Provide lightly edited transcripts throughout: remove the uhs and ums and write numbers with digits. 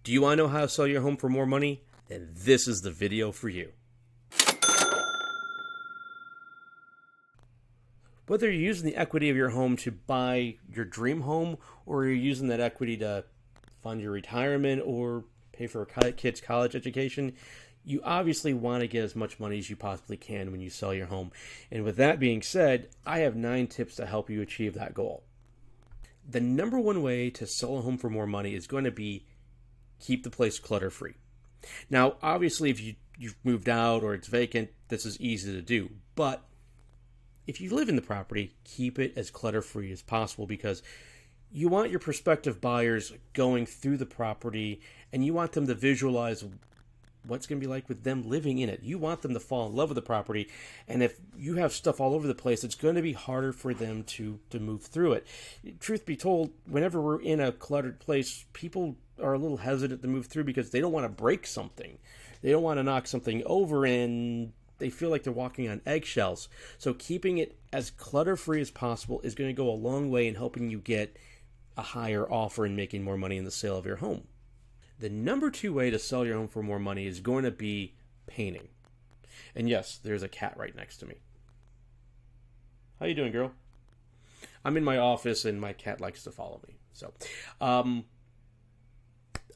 Do you want to know how to sell your home for more money? Then this is the video for you. Whether you're using the equity of your home to buy your dream home, or you're using that equity to fund your retirement or pay for a kid's college education, you obviously want to get as much money as you possibly can when you sell your home. And with that being said, I have 9 tips to help you achieve that goal. The number one way to sell a home for more money is going to be keep the place clutter-free. Now, obviously, if you've moved out or it's vacant, this is easy to do. But if you live in the property, keep it as clutter-free as possible, because you want your prospective buyers going through the property and you want them to visualize what's going to be like with them living in it. You want them to fall in love with the property, and if you have stuff all over the place, it's going to be harder for them to move through it. Truth be told, whenever we're in a cluttered place, people are a little hesitant to move through because they don't want to break something. They don't want to knock something over, and they feel like they're walking on eggshells. So keeping it as clutter-free as possible is going to go a long way in helping you get a higher offer and making more money in the sale of your home. The number 2 way to sell your home for more money is going to be painting. And yes, there's a cat right next to me. How you doing, girl? I'm in my office and my cat likes to follow me. So,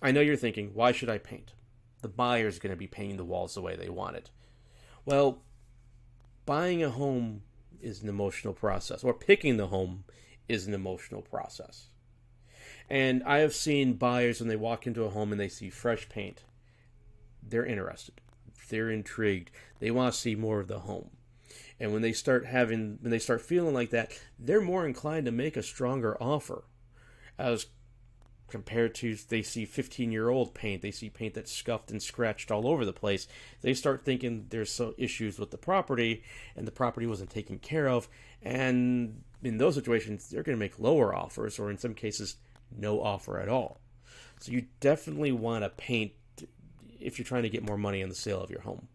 I know you're thinking, why should I paint? The buyer's going to be painting the walls the way they want it. Well, buying a home is an emotional process, or picking the home is an emotional process. And I have seen buyers, when they walk into a home and they see fresh paint, they're interested. They're intrigued. They want to see more of the home. And when they start feeling like that, they're more inclined to make a stronger offer, as compared to they see 15-year-old paint. They see paint that's scuffed and scratched all over the place. They start thinking there's some issues with the property and the property wasn't taken care of. And in those situations, they're going to make lower offers, or in some cases, no offer at all. So you definitely want to paint if you're trying to get more money on the sale of your home.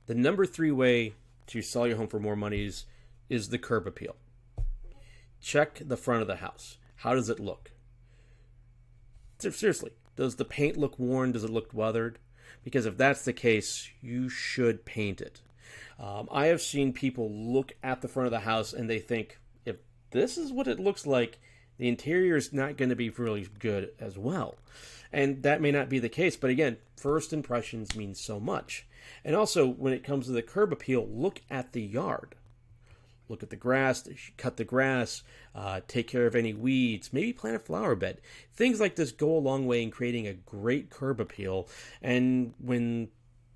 The number 3 way to sell your home for more money is the curb appeal. Check the front of the house. How does it look? Seriously, does the paint look worn? Does it look weathered? Because if that's the case, you should paint it. I have seen people look at the front of the house and they think, if this is what it looks like, the interior is not going to be really good as well. And that may not be the case, but again, first impressions mean so much. And also, when it comes to the curb appeal, look at the yard. Look at the grass, cut the grass, take care of any weeds, maybe plant a flower bed. Things like this go a long way in creating a great curb appeal. And when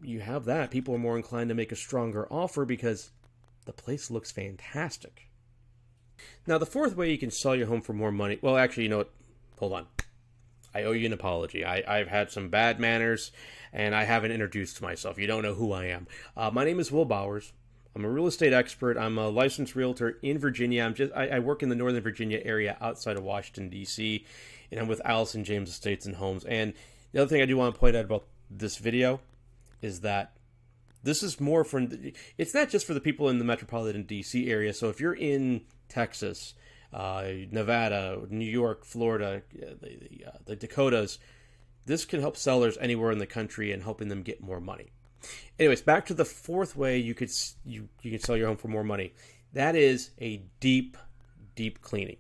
you have that, people are more inclined to make a stronger offer because the place looks fantastic. Now, the 4th way you can sell your home for more money... Well, actually, you know what? Hold on. I owe you an apology. I've had some bad manners, and I haven't introduced myself. You don't know who I am. My name is Will Bowers. I'm a real estate expert. I'm a licensed realtor in Virginia. I work in the Northern Virginia area outside of Washington, D.C., and I'm with Allison James Estates and Homes. And the other thing I do want to point out about this video is that this is more for... It's not just for the people in the metropolitan D.C. area. So if you're in Texas, Nevada, New York, Florida, the Dakotas, this can help sellers anywhere in the country and helping them get more money. Anyways, back to the 4th way you can sell your home for more money. That is a deep cleaning.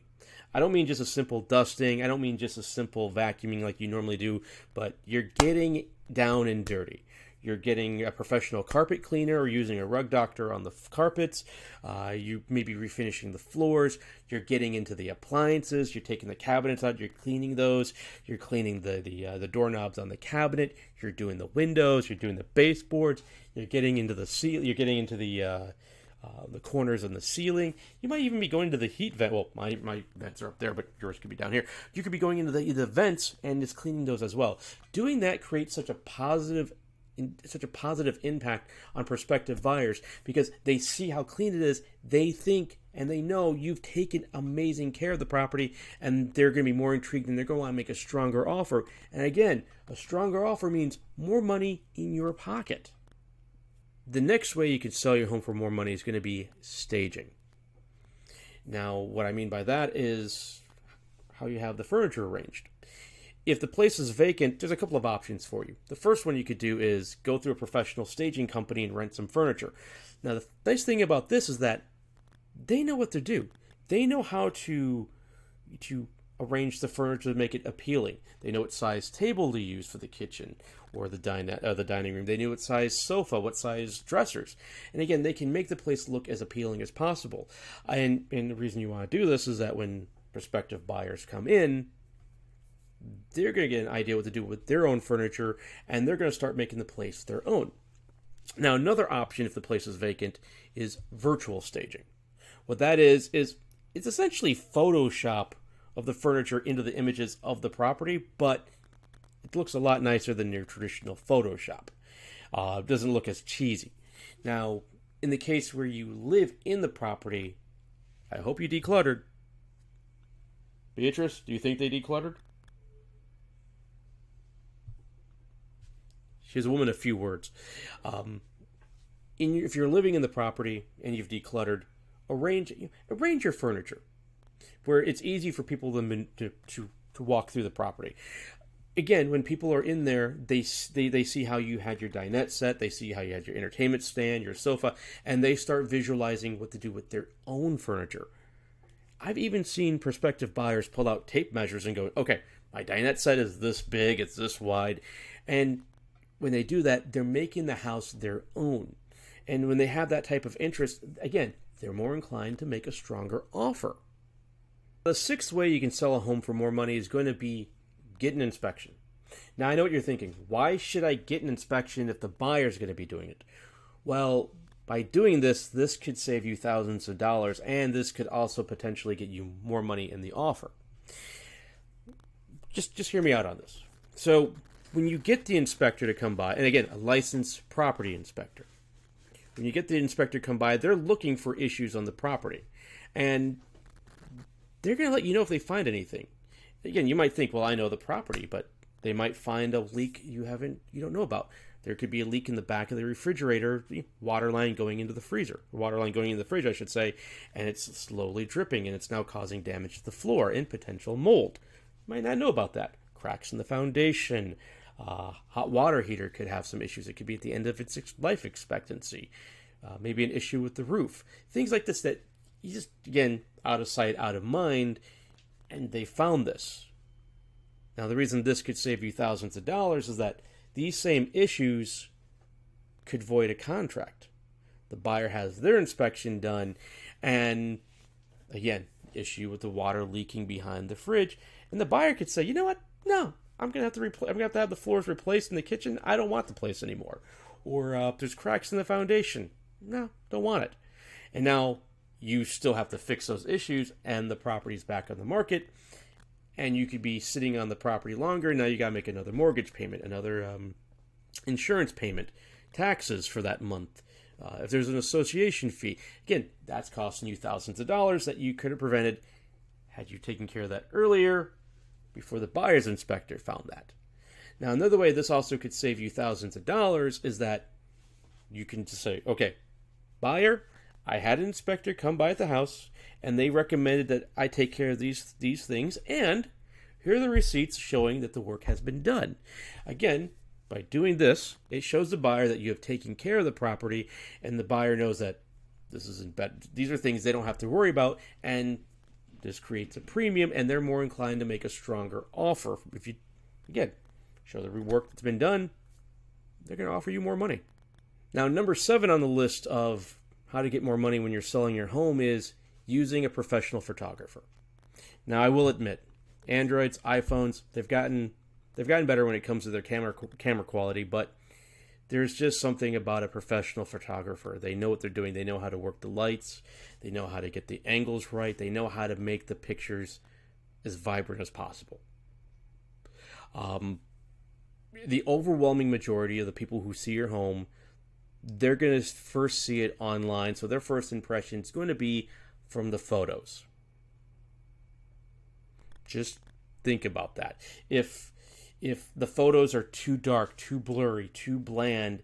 I don't mean just a simple dusting. I don't mean just a simple vacuuming like you normally do, but you're getting down and dirty. You're getting a professional carpet cleaner or using a rug doctor on the carpets. You may be refinishing the floors. You're getting into the appliances. You're taking the cabinets out. You're cleaning those. You're cleaning the doorknobs on the cabinet. You're doing the windows. You're doing the baseboards. You're getting into the ceiling. You're getting into the corners on the ceiling. You might even be going to the heat vent. Well, my vents are up there, but yours could be down here. You could be going into the vents and just cleaning those as well. Doing that creates such a positive impact on prospective buyers because they see how clean it is. They think and they know you've taken amazing care of the property, and they're going to be more intrigued and they're going to want to make a stronger offer. And again, a stronger offer means more money in your pocket. The next way you can sell your home for more money is going to be staging. Now, what I mean by that is how you have the furniture arranged. if the place is vacant, there's a couple of options for you. The first one you could do is go through a professional staging company and rent some furniture. Now, the nice thing about this is that they know what to do. They know how to arrange the furniture to make it appealing. They know what size table to use for the kitchen or the dining room. They know what size sofa, what size dressers. And again, they can make the place look as appealing as possible. And the reason you want to do this is that when prospective buyers come in, they're going to get an idea what to do with their own furniture, and they're going to start making the place their own. Now, another option if the place is vacant is virtual staging. What that is it's essentially Photoshop of the furniture into the images of the property, but it looks a lot nicer than your traditional Photoshop. It doesn't look as cheesy. Now, in the case where you live in the property, I hope you decluttered. Beatrice, do you think they decluttered? She's a woman of few words. If you're living in the property and you've decluttered, arrange your furniture where it's easy for people to walk through the property. Again, when people are in there, they see how you had your dinette set, they see how you had your entertainment stand, your sofa, and they start visualizing what to do with their own furniture. I've even seen prospective buyers pull out tape measures and go, okay, my dinette set is this big, it's this wide, and when they do that, they're making the house their own. And when they have that type of interest, again, they're more inclined to make a stronger offer. The sixth way you can sell a home for more money is going to be get an inspection. Now, I know what you're thinking. Why should I get an inspection if the buyer's going to be doing it? Well, by doing this could save you thousands of dollars, and this could also potentially get you more money in the offer. Just hear me out on this. So, when you get the inspector to come by, and again, a licensed property inspector, when you get the inspector to come by, they're looking for issues on the property. And they're going to let you know if they find anything. Again, you might think, well, I know the property, but they might find a leak you don't know about. There could be a leak in the back of the refrigerator, the water line going into the freezer, water line going into the fridge, I should say, and it's slowly dripping, and it's now causing damage to the floor and potential mold. You might not know about that. Cracks in the foundation. Hot water heater could have some issues. It could be at the end of its life expectancy. Maybe an issue with the roof. Things like this that you just, again, out of sight, out of mind, and they found this. Now, the reason this could save you thousands of dollars is that these same issues could void a contract. The buyer has their inspection done, and again, issue with the water leaking behind the fridge, and the buyer could say, you know what? No, I'm gonna have to have the floors replaced in the kitchen. I don't want the place anymore. Or there's cracks in the foundation. No, don't want it. And now you still have to fix those issues, and the property's back on the market, and you could be sitting on the property longer. Now you got to make another mortgage payment, another insurance payment, taxes for that month. If there's an association fee, again, that's costing you thousands of dollars that you could have prevented had you taken care of that earlier before the buyer's inspector found that. Now, another way this also could save you thousands of dollars is that you can just say, okay, buyer, I had an inspector come by at the house, and they recommended that I take care of these things, and here are the receipts showing that the work has been done. Again, by doing this, it shows the buyer that you have taken care of the property, and the buyer knows that this isn't bad. These are things they don't have to worry about, and this creates a premium, and they're more inclined to make a stronger offer. If you, again, show the work that's been done, they're going to offer you more money. Now, number 7 on the list of how to get more money when you're selling your home is using a professional photographer. Now, I will admit, Androids, iPhones, they've gotten better when it comes to their camera quality, but there's just something about a professional photographer. They know what they're doing. They know how to work the lights. They know how to get the angles right. They know how to make the pictures as vibrant as possible. The overwhelming majority of the people who see your home, they're going to first see it online, so their first impression is going to be from the photos. Just think about that. If the photos are too dark, too blurry, too bland,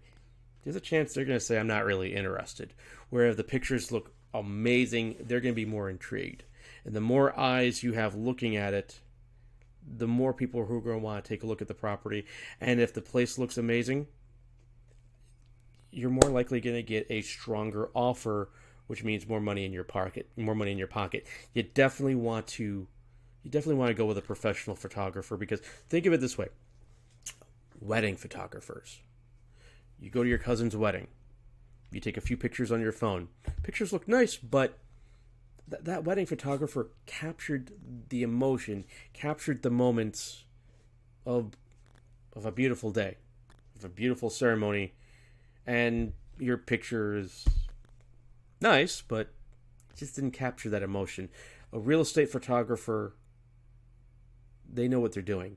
there's a chance they're going to say, I'm not really interested. Where if the pictures look amazing, they're going to be more intrigued. And the more eyes you have looking at it, the more people who are going to want to take a look at the property. And if the place looks amazing, you're more likely going to get a stronger offer, which means more money in your pocket. You definitely want to go with a professional photographer, because think of it this way. Wedding photographers. You go to your cousin's wedding. You take a few pictures on your phone. Pictures look nice, but that wedding photographer captured the emotion, captured the moments of a beautiful day, of a beautiful ceremony, and your picture is nice, but it just didn't capture that emotion. A real estate photographer, they know what they're doing.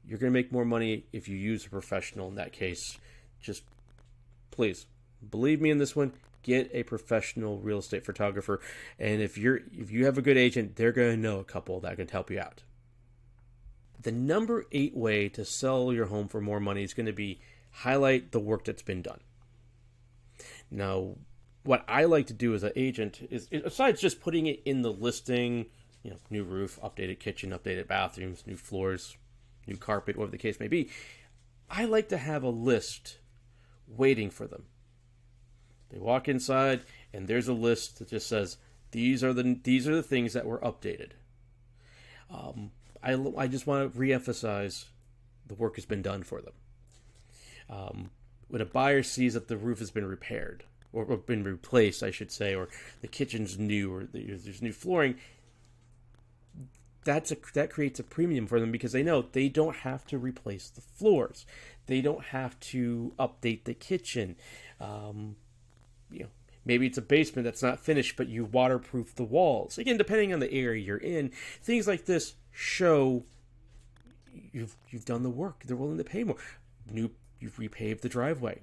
You're going to make more money if you use a professional in that case. Just please believe me in this one. Get a professional real estate photographer, and if you have a good agent, they're going to know a couple that can help you out. The number 8 way to sell your home for more money is going to be highlight the work that's been done. Now, what I like to do as an agent is, besides just putting it in the listing, new roof, updated kitchen, updated bathrooms, new floors, new carpet, whatever the case may be, I like to have a list waiting for them. They walk inside, and there's a list that just says, these are the things that were updated. I just want to reemphasize the work has been done for them. When a buyer sees that the roof has been repaired, or been replaced, I should say, or the kitchen's new, or there's new flooring, that creates a premium for them, because they know they don't have to replace the floors. They don't have to update the kitchen. Maybe it's a basement that's not finished, but you waterproof the walls. Again, depending on the area you're in, things like this show you've done the work. They're willing to pay more. You've repaved the driveway.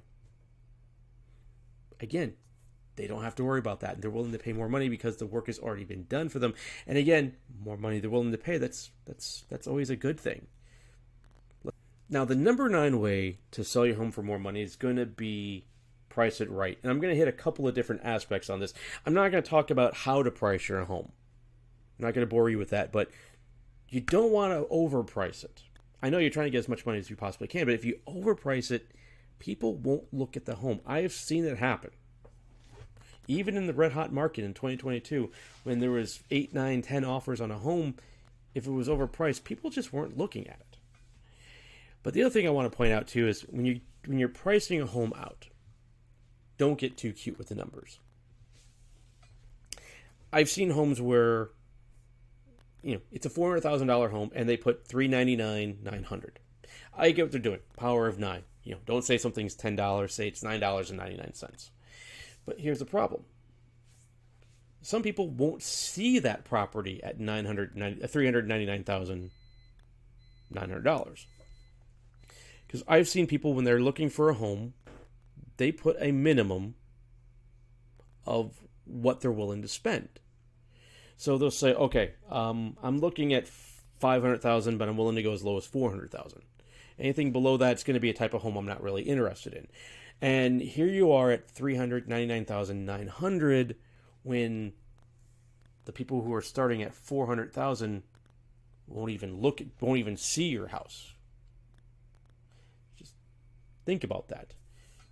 Again, they don't have to worry about that. They're willing to pay more money because the work has already been done for them. And again, more money they're willing to pay. That's always a good thing. Now, the number 9 way to sell your home for more money is going to be price it right. And I'm going to hit a couple of different aspects on this. I'm not going to talk about how to price your home. I'm not going to bore you with that, but you don't want to overprice it. I know you're trying to get as much money as you possibly can, but if you overprice it, people won't look at the home. I have seen it happen. Even in the red hot market in 2022, when there was 8, 9, 10 offers on a home, if it was overpriced, people just weren't looking at it. But the other thing I want to point out too is when you're pricing a home out, don't get too cute with the numbers. I've seen homes where it's a $400,000 home and they put $399,900. I get what they're doing. Power of 9. Don't say something's $10. Say it's $9.99. But here's the problem. Some people won't see that property at $399,900. Because I've seen people, when they're looking for a home, they put a minimum of what they're willing to spend. So they'll say, okay, I'm looking at $500,000, but I'm willing to go as low as $400,000. Anything below that, it's going to be a type of home I'm not really interested in. And here you are at $399,900 when the people who are starting at $400,000 won't even see your house. Just think about that.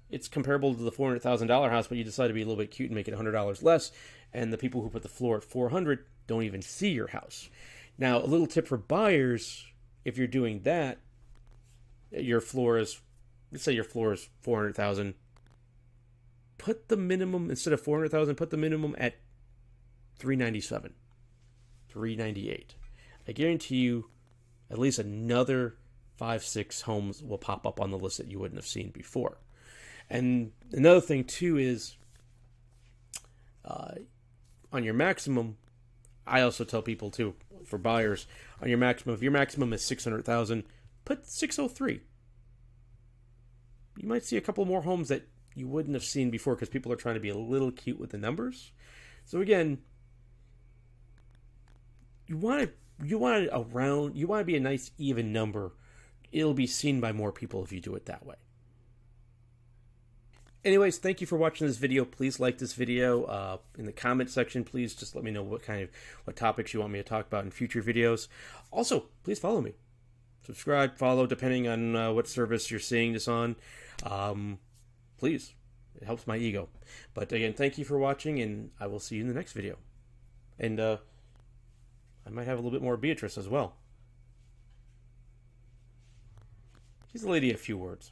It's comparable to the $400,000 house, but you decide to be a little bit cute and make it $100 less, and the people who put the floor at $400,000 don't even see your house. Now, a little tip for buyers: if you're doing that, your floor is, let's say your floor is $400,000. Put the minimum, instead of $400,000, put the minimum at $397,000, $398,000. I guarantee you, at least another 5-6 homes will pop up on the list that you wouldn't have seen before. And another thing too is, on your maximum, I also tell people too, for buyers, on your maximum, if your maximum is $600,000, put $603,000. You might see a couple more homes that you wouldn't have seen before because people are trying to be a little cute with the numbers. So again, you want to be a nice even number. It'll be seen by more people if you do it that way. Anyways, thank you for watching this video. Please like this video. In the comment section, please just let me know what topics you want me to talk about in future videos. Also, please follow me. subscribe, follow, depending on what service you're seeing this on. Please, it helps my ego. But again, thank you for watching, and I will see you in the next video. And I might have a little bit more Beatrice as well. She's a lady of few words.